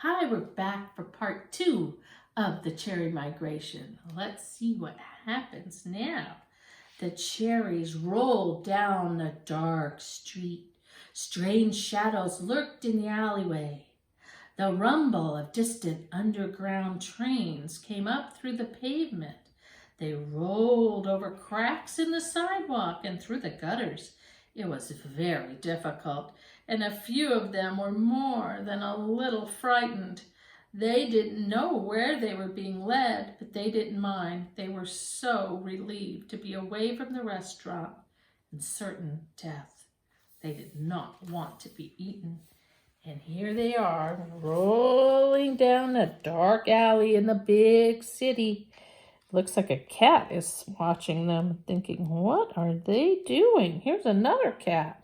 Hi, we're back for part 2 of the cherry migration. Let's see what happens now. The cherries rolled down a dark street. Strange shadows lurked in the alleyway. The rumble of distant underground trains came up through the pavement. They rolled over cracks in the sidewalk and through the gutters. It was very difficult, and a few of them were more than a little frightened. They didn't know where they were being led, but they didn't mind. They were so relieved to be away from the restaurant and certain death. They did not want to be eaten. And here they are, rolling down a dark alley in the big city. Looks like a cat is watching them, thinking, what are they doing? Here's another cat.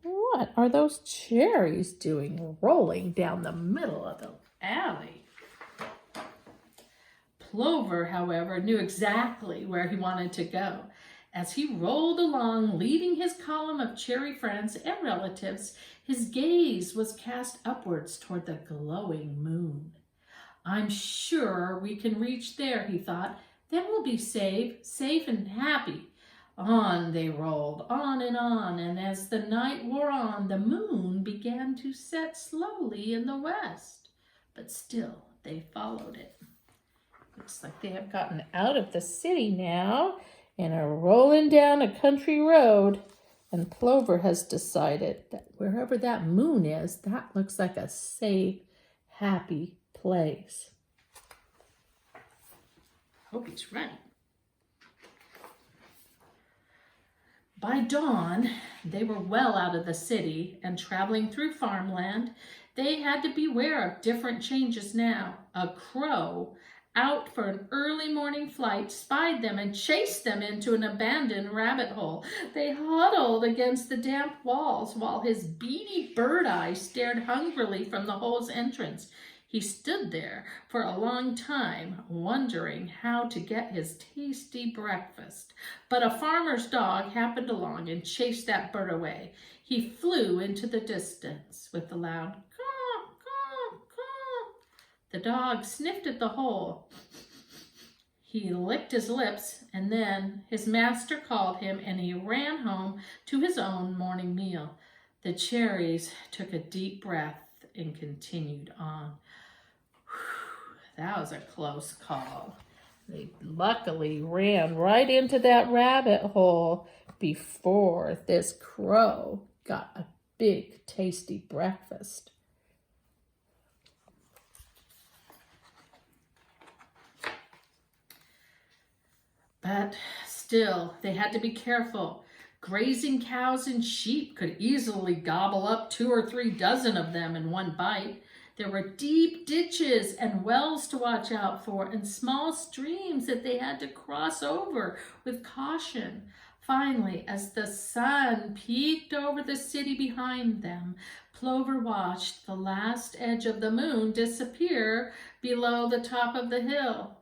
What are those cherries doing, rolling down the middle of the alley? Plover, however, knew exactly where he wanted to go. As he rolled along, leading his column of cherry friends and relatives, his gaze was cast upwards toward the glowing moon. I'm sure we can reach there, he thought. Then we'll be safe and happy. On they rolled, on, and as the night wore on, the moon began to set slowly in the west. But still, they followed it. Looks like they have gotten out of the city now and are rolling down a country road. And Plover has decided that wherever that moon is, that looks like a safe, happy place. Hope he's right. By dawn, they were well out of the city and traveling through farmland. They had to beware of different changes now. A crow, out for an early morning flight, spied them and chased them into an abandoned rabbit hole. They huddled against the damp walls while his beady bird eye stared hungrily from the hole's entrance. He stood there for a long time, wondering how to get his tasty breakfast. But a farmer's dog happened along and chased that bird away. He flew into the distance with a loud caw, caw, caw. The dog sniffed at the hole. He licked his lips, and then his master called him, and he ran home to his own morning meal. The cherries took a deep breath and continued on. That was a close call. They luckily ran right into that rabbit hole before this crow got a big, tasty breakfast. But still, they had to be careful. Grazing cows and sheep could easily gobble up 2 or 3 dozen of them in one bite. There were deep ditches and wells to watch out for, and small streams that they had to cross over with caution. Finally, as the sun peeked over the city behind them, Plover watched the last edge of the moon disappear below the top of the hill.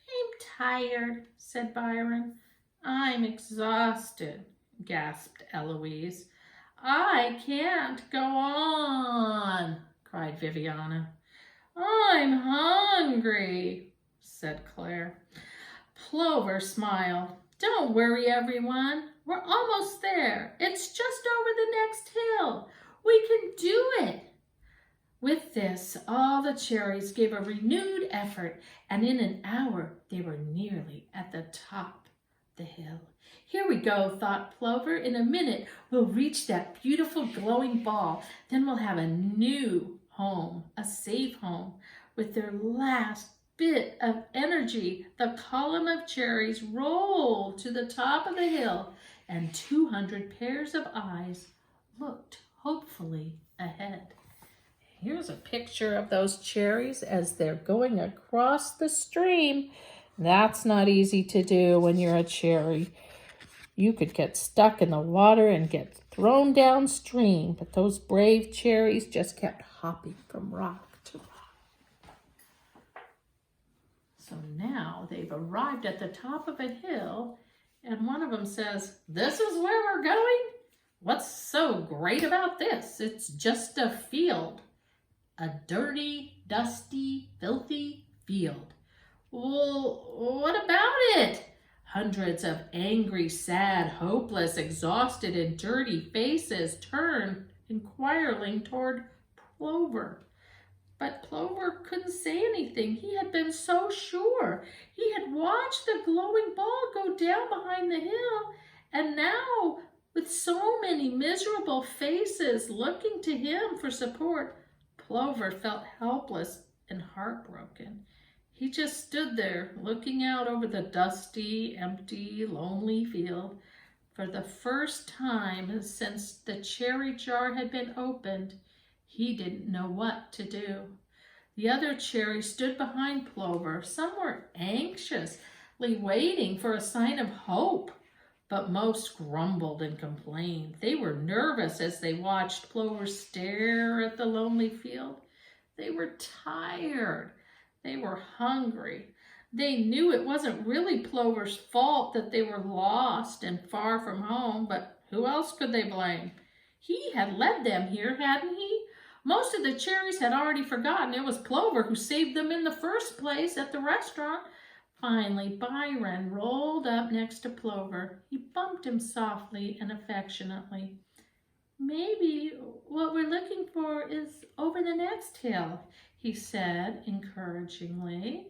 I'm tired, said Byron. I'm exhausted, gasped Eloise. I can't go on, cried Viviana. I'm hungry, said Claire. Plover smiled. Don't worry, everyone. We're almost there. It's just over the next hill. We can do it. With this, all the cherries gave a renewed effort, and in an hour they were nearly at the top of the hill. Here we go, thought Plover. In a minute, we'll reach that beautiful glowing ball. Then we'll have a new home, a safe home. With their last bit of energy, the column of cherries rolled to the top of the hill, and 200 pairs of eyes looked hopefully ahead. Here's a picture of those cherries as they're going across the stream. That's not easy to do when you're a cherry. You could get stuck in the water and get thrown downstream, but those brave cherries just kept hopping from rock to rock. So now they've arrived at the top of a hill, and one of them says, "This is where we're going? What's so great about this? It's just a field." a dirty, dusty, filthy field. Well, what about it? Hundreds of angry, sad, hopeless, exhausted, and dirty faces turned inquiringly toward Plover. But Plover couldn't say anything. He had been so sure. He had watched the glowing ball go down behind the hill, and now, with so many miserable faces looking to him for support, Plover felt helpless and heartbroken. He just stood there, looking out over the dusty, empty, lonely field. For the first time since the cherry jar had been opened, he didn't know what to do. The other cherries stood behind Plover. Some were anxiously waiting for a sign of hope, but most grumbled and complained. They were nervous as they watched Plover stare at the lonely field. They were tired. They were hungry. They knew it wasn't really Plover's fault that they were lost and far from home, but who else could they blame? He had led them here, hadn't he? Most of the cherries had already forgotten it was Plover who saved them in the first place at the restaurant. Finally, Byron rolled up next to Plover. He bumped him softly and affectionately. "Maybe what we're looking for is over the next hill," he said encouragingly.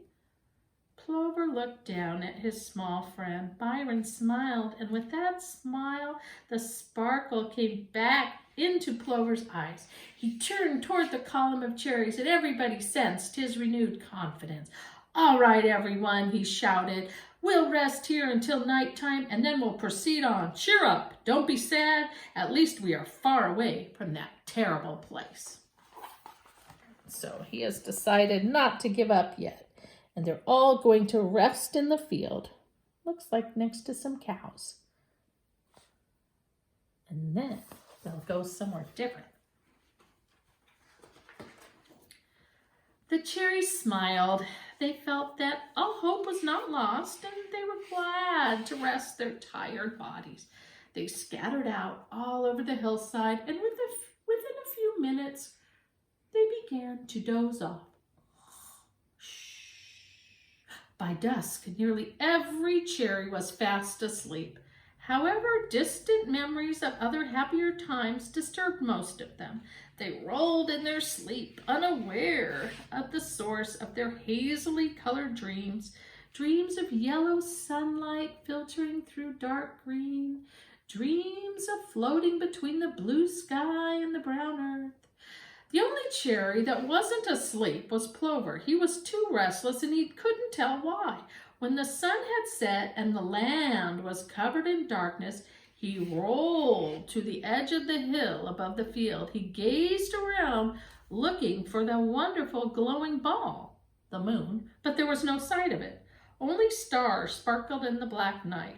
Plover looked down at his small friend. Byron smiled, and with that smile, the sparkle came back into Plover's eyes. He turned toward the column of cherries, and everybody sensed his renewed confidence. "All right, everyone," he shouted. "We'll rest here until nighttime, and then we'll proceed on. Cheer up. Don't be sad. At least we are far away from that terrible place." So he has decided not to give up yet, and they're all going to rest in the field. Looks like next to some cows. And then they'll go somewhere different. The cherries smiled. They felt that all hope was not lost, and they were glad to rest their tired bodies. They scattered out all over the hillside, and within a few minutes, they began to doze off. By dusk, nearly every cherry was fast asleep. However, distant memories of other happier times disturbed most of them. They rolled in their sleep, unaware of the source of their hazily colored dreams, dreams of yellow sunlight filtering through dark green, dreams of floating between the blue sky and the brown earth. The only cherry that wasn't asleep was Plover. He was too restless, and he couldn't tell why. When the sun had set and the land was covered in darkness, he rolled to the edge of the hill above the field. He gazed around, looking for the wonderful glowing ball, the moon, but there was no sight of it. Only stars sparkled in the black night.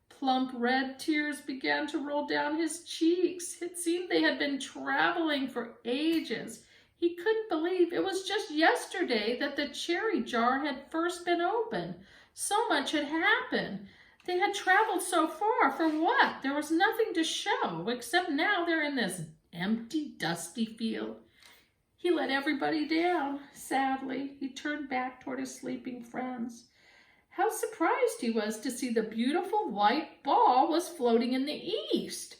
Plump red tears began to roll down his cheeks. It seemed they had been traveling for ages. He couldn't believe it was just yesterday that the cherry jar had first been opened. So much had happened. They had traveled so far. For what? There was nothing to show, except now they're in this empty, dusty field. He let everybody down. Sadly, he turned back toward his sleeping friends. How surprised he was to see the beautiful white ball was floating in the east.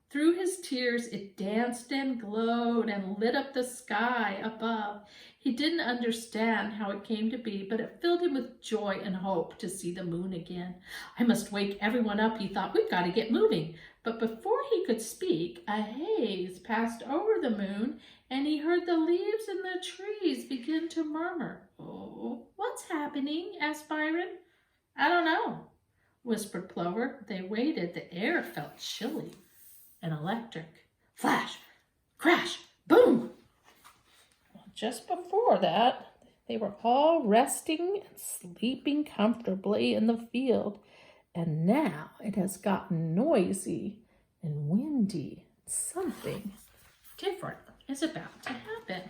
Through his tears, it danced and glowed and lit up the sky above. He didn't understand how it came to be, but it filled him with joy and hope to see the moon again. "I must wake everyone up," he thought. "We've got to get moving." But before he could speak, a haze passed over the moon, and he heard the leaves in the trees begin to murmur. "Oh, what's happening?" asked Byron. "I don't know," whispered Plover. They waited. The air felt chilly and electric. Flash, crash, boom! Well, just before that, they were all resting and sleeping comfortably in the field. And now it has gotten noisy and windy. Something different is about to happen.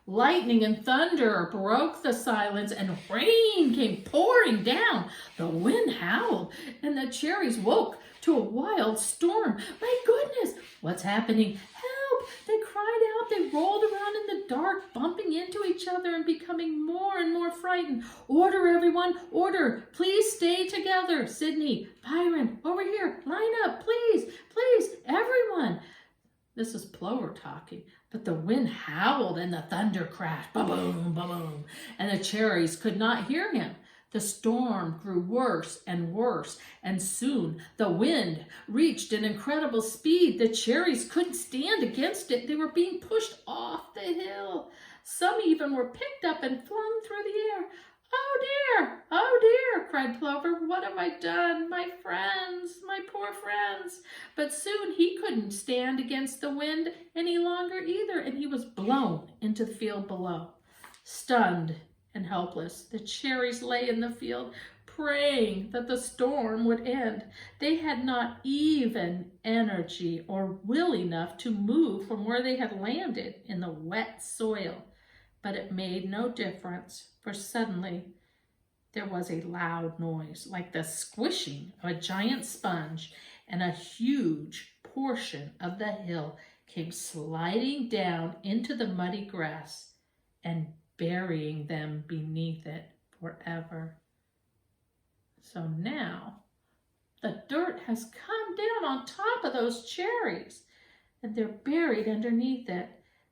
Lightning and thunder broke the silence, and rain came pouring down. The wind howled, and the cherries woke to a wild storm. "My goodness, what's happening? Help! they rolled around in the dark, bumping into each other and becoming more and more frightened. Order, everyone, order. Please stay together. Sydney, Byron, over here. Line up, please, please, everyone. This is Plover talking, but the wind howled and the thunder crashed. Ba-boom, ba-boom, and the cherries could not hear him. The storm grew worse and worse, and soon the wind reached an incredible speed. The cherries couldn't stand against it. They were being pushed off the hill. Some even were picked up and flung through the air. Oh dear, cried Plover. What have I done? My friends, my poor friends. But soon he couldn't stand against the wind any longer either, and he was blown into the field below. Stunned and helpless, the cherries lay in the field, praying that the storm would end. They had not even energy or will enough to move from where they had landed in the wet soil. But it made no difference, for suddenly there was a loud noise, like the squishing of a giant sponge, and a huge portion of the hill came sliding down into the muddy grass and burying them beneath it forever. So now the dirt has come down on top of those cherries, and they're buried underneath it.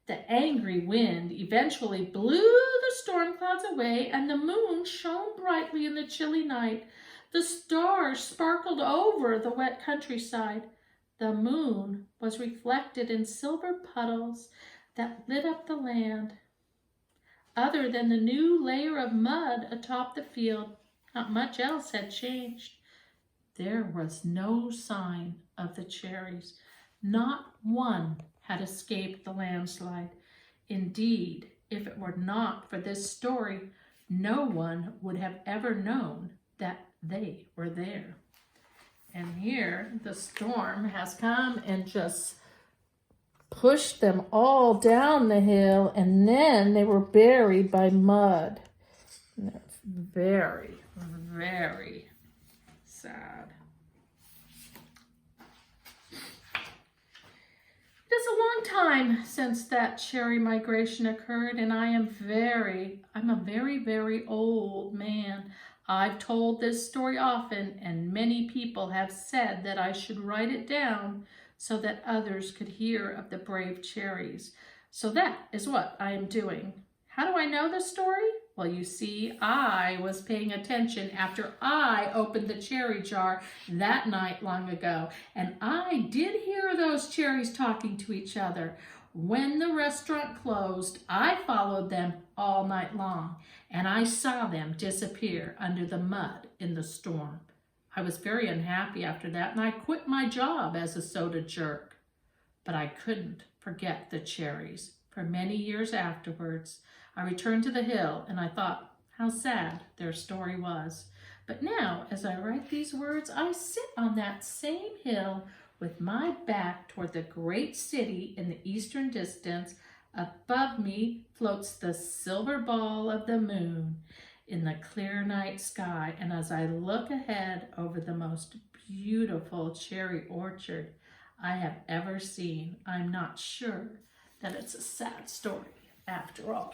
The angry wind eventually blew the storm clouds away, and the moon shone brightly in the chilly night. The stars sparkled over the wet countryside. The moon was reflected in silver puddles that lit up the land. Other than the new layer of mud atop the field, not much else had changed. There was no sign of the cherries. Not one had escaped the landslide. Indeed, if it were not for this story, no one would have ever known that they were there. And here the storm has come and just pushed them all down the hill, and then they were buried by mud. And that's very, very sad. It is a long time since that cherry migration occurred, and I'm a very, very old man. I've told this story often, and many people have said that I should write it down so that others could hear of the brave cherries. So that is what I am doing. How do I know the story? Well, you see, I was paying attention after I opened the cherry jar that night long ago, and I did hear those cherries talking to each other. When the restaurant closed, I followed them all night long, and I saw them disappear under the mud in the storm. I was very unhappy after that, and I quit my job as a soda jerk. But I couldn't forget the cherries. For many years afterwards, I returned to the hill, and I thought how sad their story was. But now, as I write these words, I sit on that same hill with my back toward the great city in the eastern distance. Above me floats the silver ball of the moon in the clear night sky, and as I look ahead over the most beautiful cherry orchard I have ever seen, I'm not sure that it's a sad story after all.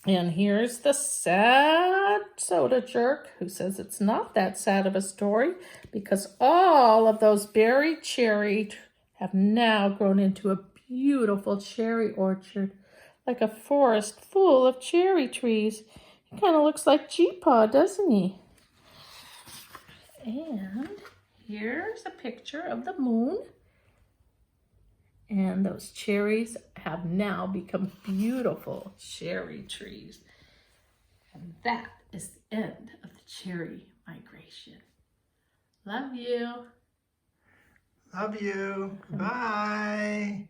And here's the sad soda jerk who says it's not that sad of a story because all of those buried cherries have now grown into a beautiful cherry orchard, like a forest full of cherry trees. He kind of looks like G-Paw, doesn't he? And here's a picture of the moon. And those cherries have now become beautiful cherry trees. And that is the end of the cherry migration. Love you. Love you. Bye.